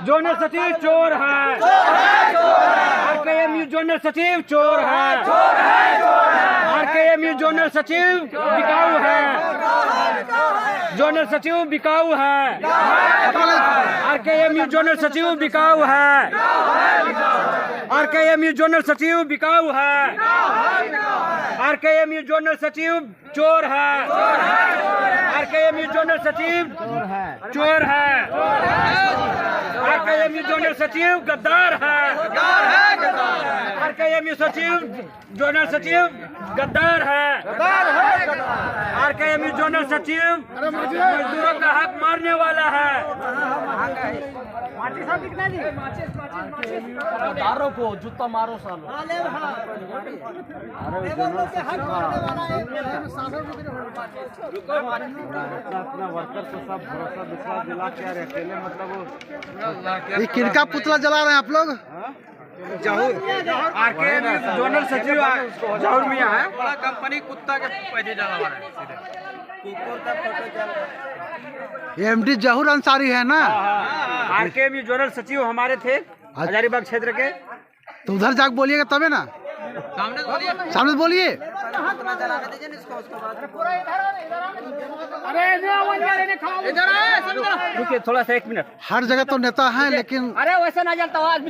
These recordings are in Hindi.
जोनल सचिव चोर है, आरकेएमयू जोनल सचिव चोर है, आरकेएमयू जोनल सचिव बिकाऊ है, जोनल सचिव बिकाऊ है, आरकेएमयू जोनल सचिव बिकाऊ है, आरकेएमयू जोनल सचिव बिकाऊ है, आरकेएमयू जोनल सचिव चोर है, आरकेएमयू जोनल सचिव चोर है, आरकेएमयू जोनल सचिव गद्दार है, आरकेएमयू सचिव जोनल सचिव गद्दार है, आरकेएमयू जोनल सचिव मजदूरों का हक मारने वाला है। को जूता मारो सालो। अपना वर्कर को सब भरोसा विश्वास दिला के अकेले मतलब ये किनका पुतला जला रहे हैं आप लोग? जहूर आरकेएमयू जोनल सचिव जहूर मियां है। बड़ा कंपनी कुत्ता के पैसे जला रहा है सीधे। एमडी जहूर अंसारी है ना? आरकेएमयू जोनल सचिव हमारे थे हजारीबाग क्षेत्र के। तो उधर जाके बोलिएगा तबे ना, सामने बोलिए। रुकिए थोड़ा सा, 1 मिनट। हर जगह तो नेता हैं लेकिन अरे वैसे ना जलता आज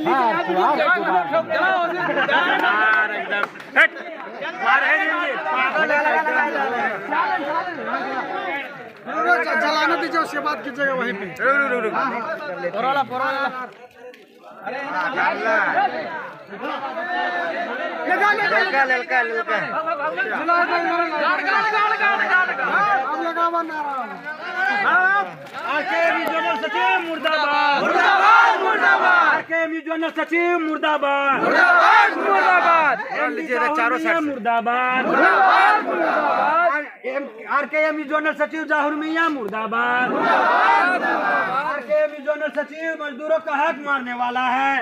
जलाने दीजिए, उसके बाद कीजिएगा वहीं पे। आरकेएमयू जोनल सचिव मुर्दाबाद, आरकेएमयू जोनल सचिव मुर्दाबाद, चारों मुर्दाबाद, आरकेएमयू जोनल सचिव जहूर मियां मुर्दाबाद, आरकेएमयू जोनल सचिव मजदूरों का हक मारने वाला है।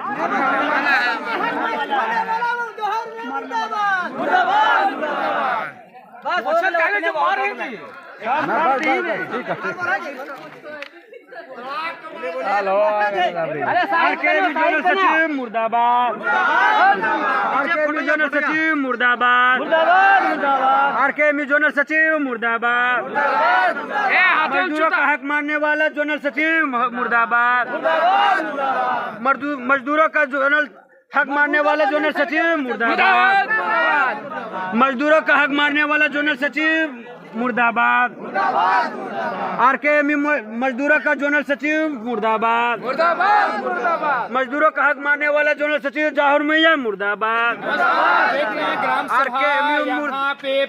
आरकेएमयू जोनल सचिव मुर्दाबाद, आरकेएमयू जोनल सचिव मुर्दाबाद, आरकेएमयू जोनल सचिव मुर्दाबाद, मजदूरों का हक मानने वाला जोनल सचिव मुर्दाबाद, मजदूरों का जोनल हक मारने वाला जोनल सचिव मुर्दाबाद, मजदूरों का हक मारने वाला जोनल सचिव मुर्दाबाद, आरकेएमयू मजदूरों का जोनल सचिव मुर्दाबाद, मजदूरों का हक मारने वाला जोनल सचिव जहूर मियां मुर्दाबाद, आरकेएमयू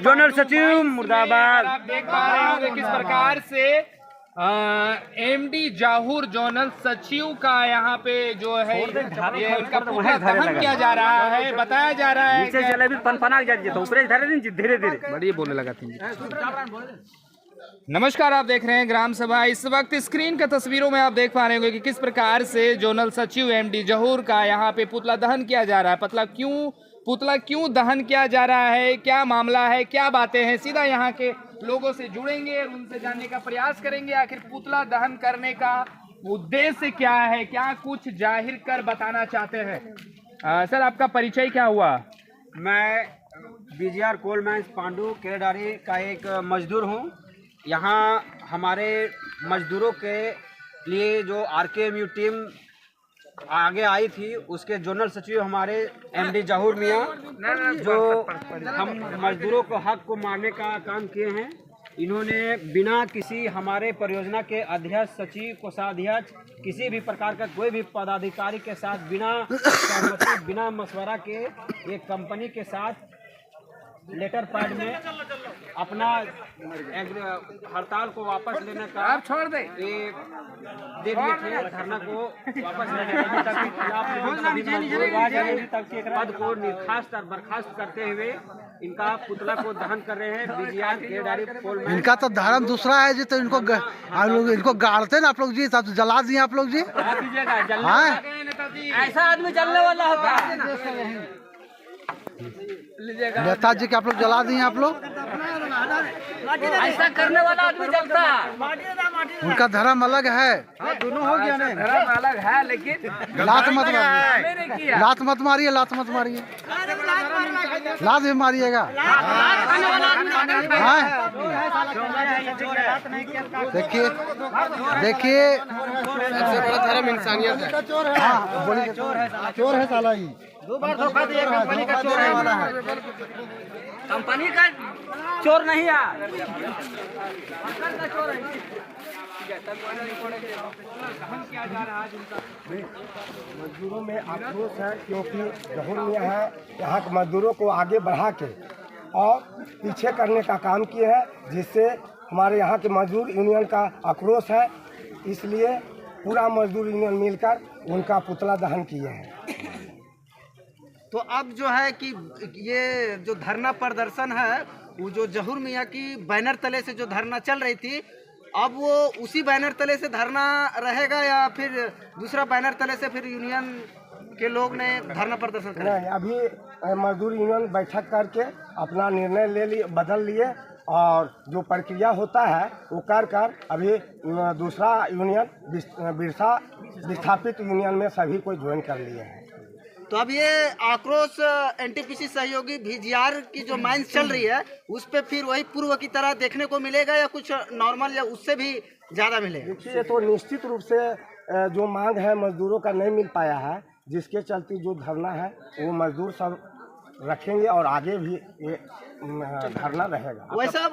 जोनल सचिव मुर्दाबाद। आप देख पा रहे होंगे किस प्रकार से एमडी जहूर जोनल सचिव का यहाँ पे जो है ये उनका पुतला दहन किया जा रहा है। बताया जा रहा है धीरे धीरे बड़ी बोलने लगा थी। नमस्कार, आप देख रहे हैं ग्राम सभा। इस वक्त स्क्रीन का तस्वीरों में आप देख पा रहे होंगे कि किस प्रकार से जोनल सचिव एमडी जहूर का यहाँ पे पुतला दहन किया जा रहा है। पुतला क्यों दहन किया जा रहा है, क्या मामला है, क्या बातें हैं, सीधा यहाँ के लोगों से जुड़ेंगे और उनसे जानने का प्रयास करेंगे आखिर पुतला दहन करने का उद्देश्य क्या है, क्या कुछ जाहिर कर बताना चाहते हैं। सर, आपका परिचय क्या हुआ? मैं BGR coal mines Pandu Keredari का एक मजदूर हूँ। यहाँ हमारे मजदूरों के लिए जो आरकेएमयू टीम आगे आई थी उसके जोनल सचिव हमारे एमडी जहूर मियां, जो हम मजदूरों को हक को मारने का काम किए हैं। इन्होंने बिना किसी हमारे परियोजना के अध्यक्ष, सचिव, कोषाध्यक्ष, किसी भी प्रकार का कोई भी पदाधिकारी के साथ बिना सहमति, बिना मशवरा के एक कंपनी के साथ लेटर पैड में अपना हड़ताल को वापस लेने का आप छोड़ दे दे दिए थे। धरना को वापस लेने के खिलाफ पद को निर्खास्त और बर्खास्त करते हुए इनका पुतला को दहन कर रहे हैं बीजीआर केरेडारी पोल में। इनका तो धर्म दूसरा है जी, तो इनको गाड़ते ना आप लोग जी, तब जला दिए आप लोग जी। ऐसा आदमी जलने वाला होता है। लीजिएगा। नेताजी के आप लोग जला दिए आप लोग। ऐसा करने वाला आदमी जलता। उनका धर्म अलग है। दोनों हो गया ना। धर्म अलग है लेकिन लात मत मारिए, हमें नहीं किया। लात मत मारिए, लात मत मारिए, लात भी मारिएगा। हाँ? देखिए देखिए, सबसे बड़ा धर्म इंसानियत है। हाँ बोलिए। चोर है साला ही। 2 बार धोखा दिया, कंपनी का चोर है वाला है। कंपनी का चोर नहीं है, मजदूरों में आक्रोश है क्योंकि जहूर मियाँ है यहाँ के मजदूरों को आगे बढ़ा के और पीछे करने का काम किए हैं, जिससे हमारे यहाँ के मजदूर यूनियन का आक्रोश है। इसलिए पूरा मजदूर यूनियन मिलकर उनका पुतला दहन किए हैं। तो अब जो है कि ये जो धरना प्रदर्शन है, वो जो जहूर मियाँ की बैनर तले से जो धरना चल रही थी, अब वो उसी बैनर तले से धरना रहेगा या फिर दूसरा बैनर तले से फिर यूनियन के लोग ने धरना प्रदर्शन करेंगे? नहीं, अभी मजदूर यूनियन बैठक करके अपना निर्णय ले लिए, बदल लिए और जो प्रक्रिया होता है वो कर अभी दूसरा यूनियन विस्थापित यूनियन में सभी को ज्वाइन कर लिए हैं। तो अब ये आक्रोश एनटीपीसी सहयोगी VGR की जो माइंस चल रही है, उस पे फिर वही पूर्व की तरह देखने को मिलेगा या कुछ नॉर्मल या उससे भी ज़्यादा मिलेगा? देखिए, तो निश्चित रूप से जो मांग है मजदूरों का नहीं मिल पाया है, जिसके चलते जो धरना है वो मजदूर सब रखेंगे और आगे भी ये धरना रहेगा। वैसा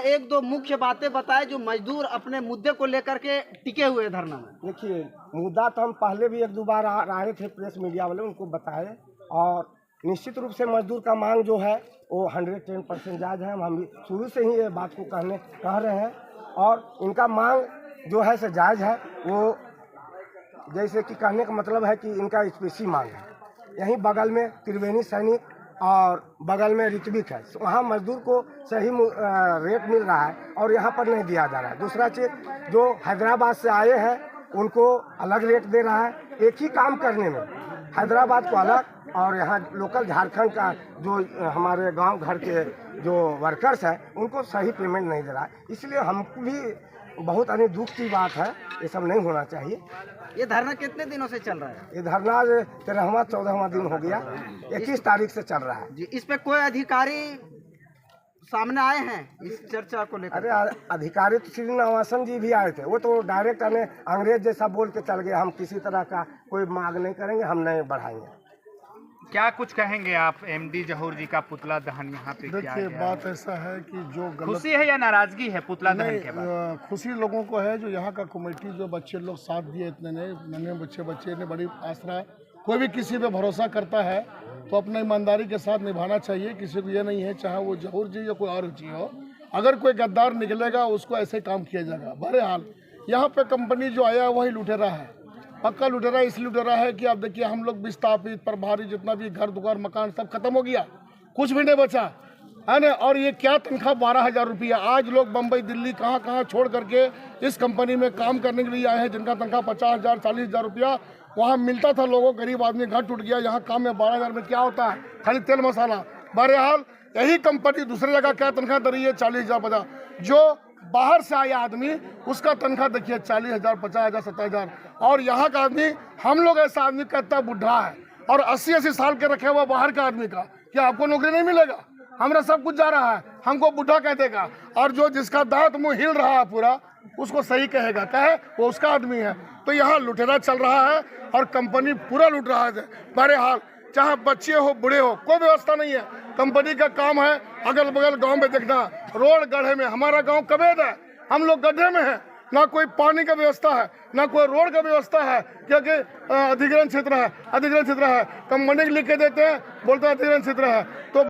1-2 मुख्य बातें बताए जो मजदूर अपने मुद्दे को लेकर के टिके हुए हैं धरना में। देखिए, मुद्दा तो हम पहले भी 1-2 बार आए थे, प्रेस मीडिया वाले उनको बताए और निश्चित रूप से मजदूर का मांग जो है वो 110% जायज़ है। हम शुरू से ही ये बात को कह रहे हैं और इनका मांग जो है से जायज़ है। वो जैसे कि कहने का मतलब है कि इनका स्पेशल मांग है। यहीं बगल में त्रिवेणी सैनिक और बगल में ऋत्विक है, वहाँ मजदूर को सही रेट मिल रहा है और यहाँ पर नहीं दिया जा रहा है। दूसरा चीज़, जो हैदराबाद से आए हैं उनको अलग रेट दे रहा है। एक ही काम करने में हैदराबाद को अलग और यहाँ लोकल झारखंड का जो हमारे गांव घर के जो वर्कर्स हैं उनको सही पेमेंट नहीं दे रहा है। इसलिए हमको भी बहुत दुख की बात है, ये सब नहीं होना चाहिए। ये धरना कितने दिनों से चल रहा है? ये धरना 13वां-14वां दिन हो गया, 21 तारीख से चल रहा है जी। इस पे कोई अधिकारी सामने आए हैं इस चर्चा को लेकर? अरे अधिकारी तो श्रीनिवासन जी भी आए थे, वो तो डायरेक्ट अंग्रेज जैसा बोल के चल गए। हम किसी तरह का कोई मांग नहीं करेंगे, हम नहीं बढ़ाएंगे। क्या कुछ कहेंगे आप एमडी जहूर जी का पुतला दहन यहाँ पे किया देखिए, गया? बात ऐसा है कि जो गलत खुशी है या नाराजगी है पुतला दहन के बाद? खुशी लोगों को है जो यहाँ का कमेटी जो बच्चे लोग साथ दिए, इतने नन्हे बच्चे ने बड़ी आसरा। कोई भी किसी पे भरोसा करता है तो अपना ईमानदारी के साथ निभाना चाहिए। किसी को ये नहीं है, चाहे वो जहूर जी या कोई और चीज हो, अगर कोई गद्दार निकलेगा उसको ऐसे काम किया जाएगा। बहरहाल यहाँ पे कंपनी जो आया वही लुटेरा है, पक्का लुटेरा। इसलिए लुटेरा है कि आप देखिए, हम लोग विस्थापित प्रभारी जितना भी घर दुकान मकान सब खत्म हो गया, कुछ भी नहीं बचा है ना। और ये क्या तनख्वाह 12,000 रुपया। आज लोग बम्बई दिल्ली कहाँ छोड़ करके इस कंपनी में काम करने के लिए आए हैं, जिनका तनख्वाह 50,000 40,000 रुपया वहाँ मिलता था। लोगों गरीब आदमी घर टूट गया। यहाँ काम में 12,000 में क्या होता है, खाली तेल मसाला। बहरहाल यही कंपनी दूसरी जगह क्या तनख्वाह दे रही है, 40,000 50। जो बाहर से आया आदमी उसका तनख्वाह देखिए 40,000 50,000 70,000। और यहाँ का आदमी, हम लोग ऐसा आदमी कहता बुढ़ा है और 80-80 साल के रखे हुआ बाहर का आदमी का, क्या आपको नौकरी नहीं मिलेगा? हमारा सब कुछ जा रहा है, हमको बुढ़ा कह देगा। और जो जिसका दांत मुंह हिल रहा है पूरा, उसको सही कहेगा, कहे वो उसका आदमी है। तो यहाँ लुटेरा चल रहा है और कंपनी पूरा लूट रहा है। बहरहाल चाहे बच्चे हो बूढ़े हो, कोई व्यवस्था नहीं है। कंपनी का काम है अगल बगल गांव में देखना, रोड गड्ढे में। हमारा गांव कबेद है, हम लोग गड्ढे में हैं। ना कोई पानी का व्यवस्था है, ना कोई रोड का व्यवस्था है, क्योंकि अधिग्रहण क्षेत्र है। कंपनी लिख के देते हैं, बोलते हैं अधिग्रहण क्षेत्र है। तो